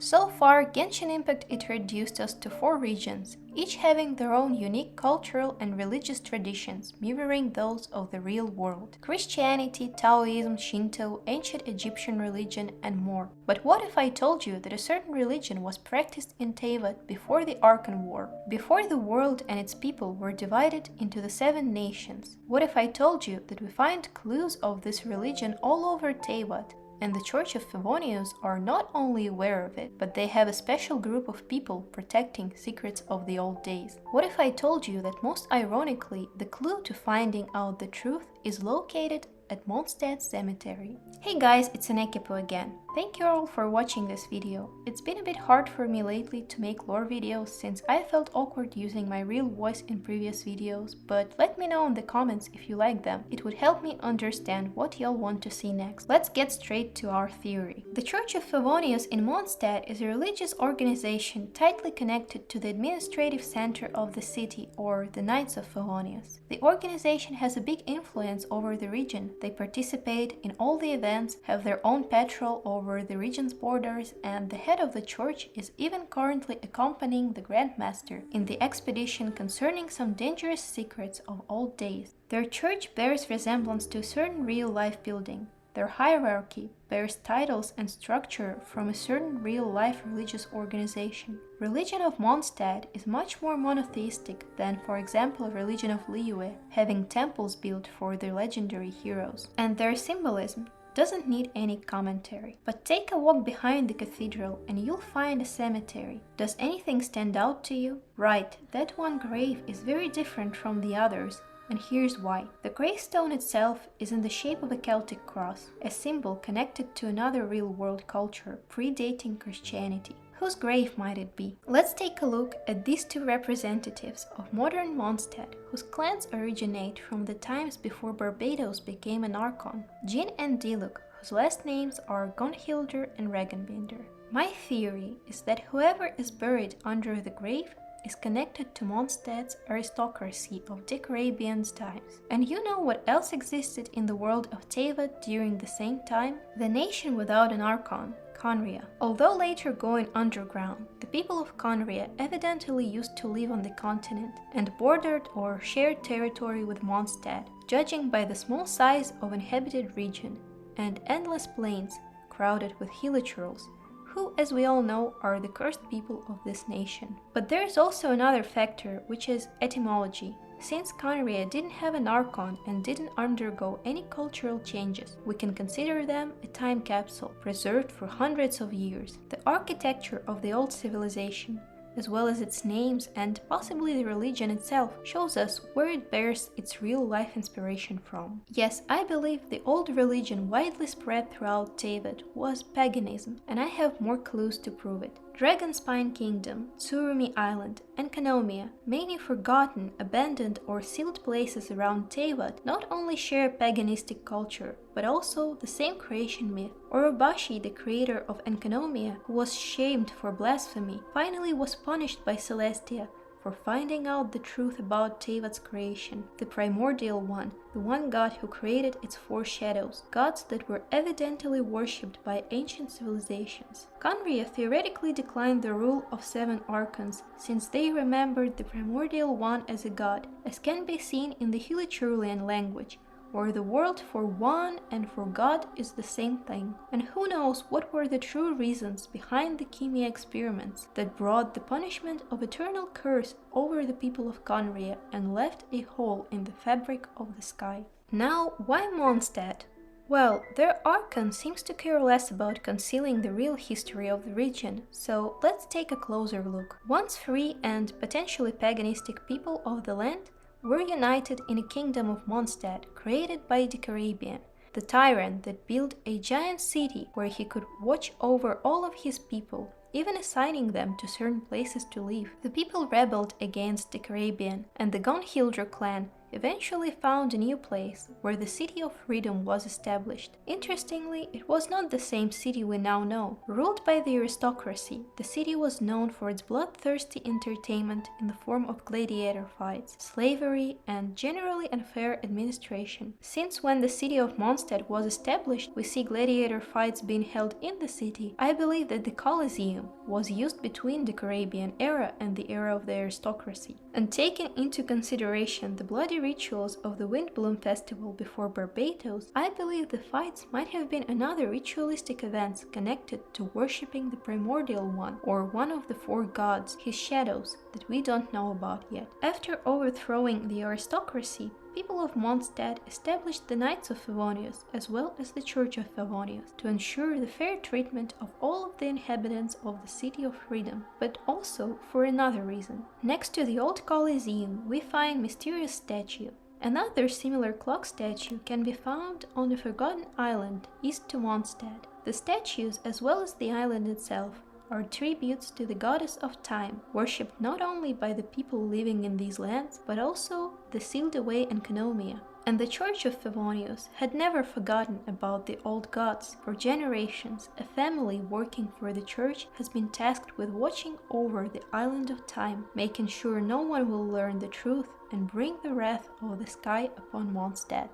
So far, Genshin Impact introduced us to 4 regions, each having their own unique cultural and religious traditions, mirroring those of the real world. Christianity, Taoism, Shinto, ancient Egyptian religion, and more. But what if I told you that a certain religion was practiced in Teyvat before the Archon War, before the world and its people were divided into the 7 nations? What if I told you that we find clues of this religion all over Teyvat? And the Church of Favonius are not only aware of it, but they have a special group of people protecting secrets of the old days. What if I told you that most ironically, the clue to finding out the truth is located at Mondstadt cemetery? Hey guys, it's Annekkipu again. Thank you all for watching this video. It's been a bit hard for me lately to make lore videos since I felt awkward using my real voice in previous videos, but let me know in the comments if you like them. It would help me understand what y'all want to see next. Let's get straight to our theory. The Church of Favonius in Mondstadt is a religious organization tightly connected to the administrative center of the city, or the Knights of Favonius. The organization has a big influence over the region. They participate in all the events, have their own patrol over the region's borders, and the head of the church is even currently accompanying the Grand Master in the expedition concerning some dangerous secrets of old days. Their church bears resemblance to a certain real-life building. Their hierarchy bears titles and structure from a certain real-life religious organization. Religion of Mondstadt is much more monotheistic than, for example, a religion of Liyue, having temples built for their legendary heroes. And their symbolism doesn't need any commentary. But take a walk behind the cathedral and you'll find a cemetery. Does anything stand out to you? Right, that one grave is very different from the others, and here's why. The gravestone itself is in the shape of a Celtic cross, a symbol connected to another real-world culture predating Christianity. Whose grave might it be? Let's take a look at these 2 representatives of modern Mondstadt, whose clans originate from the times before Barbados became an Archon. Jin and Diluc, whose last names are Gunhildr and Regenbinder. My theory is that whoever is buried under the grave is connected to Mondstadt's aristocracy of Decarabian's times. And you know what else existed in the world of Teyvat during the same time? The nation without an Archon, khaenri'ah. Although later going underground, the people of khaenri'ah evidently used to live on the continent and bordered or shared territory with Mondstadt, judging by the small size of inhabited region and endless plains crowded with hilichurls, who, as we all know, are the cursed people of this nation. But there is also another factor, which is etymology. Since khaenri'ah didn't have an Archon and didn't undergo any cultural changes, we can consider them a time capsule, preserved for hundreds of years. The architecture of the old civilization, as well as its names and possibly the religion itself, shows us where it bears its real-life inspiration from. Yes, I believe the old religion widely spread throughout Teyvat was paganism, and I have more clues to prove it. Dragonspine Kingdom, Tsurumi Island, and Kanomia, many forgotten, abandoned or sealed places around Teyvat, not only share paganistic culture, but also the same creation myth. Orobashi, the creator of Enkanomia, who was shamed for blasphemy, finally was punished by Celestia for finding out the truth about Teyvat's creation, the primordial one, the one god who created its 4 shadows, gods that were evidently worshipped by ancient civilizations. khaenri'ah theoretically declined the rule of 7 archons, since they remembered the primordial one as a god, as can be seen in the Hilichurlian language, where the word for one and for God is the same thing. And who knows what were the true reasons behind the chemia experiments that brought the punishment of eternal curse over the people of khaenri'ah and left a hole in the fabric of the sky. Now, why Mondstadt? Well, their Archon seems to care less about concealing the real history of the region, so let's take a closer look. Once free and potentially paganistic people of the land were united in a kingdom of Mondstadt created by Decarabian, the tyrant that built a giant city where he could watch over all of his people, even assigning them to certain places to live. The people rebelled against Decarabian, and the Gunhildr clan eventually found a new place where the City of Freedom was established. Interestingly, it was not the same city we now know. Ruled by the aristocracy, the city was known for its bloodthirsty entertainment in the form of gladiator fights, slavery, and generally unfair administration. Since when the city of Mondstadt was established, we see gladiator fights being held in the city. I believe that the Colosseum was used between the Caribbean era and the era of the aristocracy. And taking into consideration the bloody rituals of the Windbloom Festival before Barbados, I believe the fights might have been another ritualistic events connected to worshipping the primordial one, or one of the four gods, his shadows, that we don't know about yet. After overthrowing the aristocracy, people of Mondstadt established the Knights of Favonius as well as the Church of Favonius to ensure the fair treatment of all of the inhabitants of the City of Freedom, but also for another reason. Next to the old Colosseum, we find mysterious statue. Another similar clock statue can be found on a forgotten island east to Mondstadt. The statues, as well as the island itself, are tributes to the goddess of time, worshipped not only by the people living in these lands, but also the sealed away Enconomia. And the Church of Favonius had never forgotten about the old gods. For generations, a family working for the church has been tasked with watching over the island of time, making sure no one will learn the truth and bring the wrath of the sky upon Mondstadt.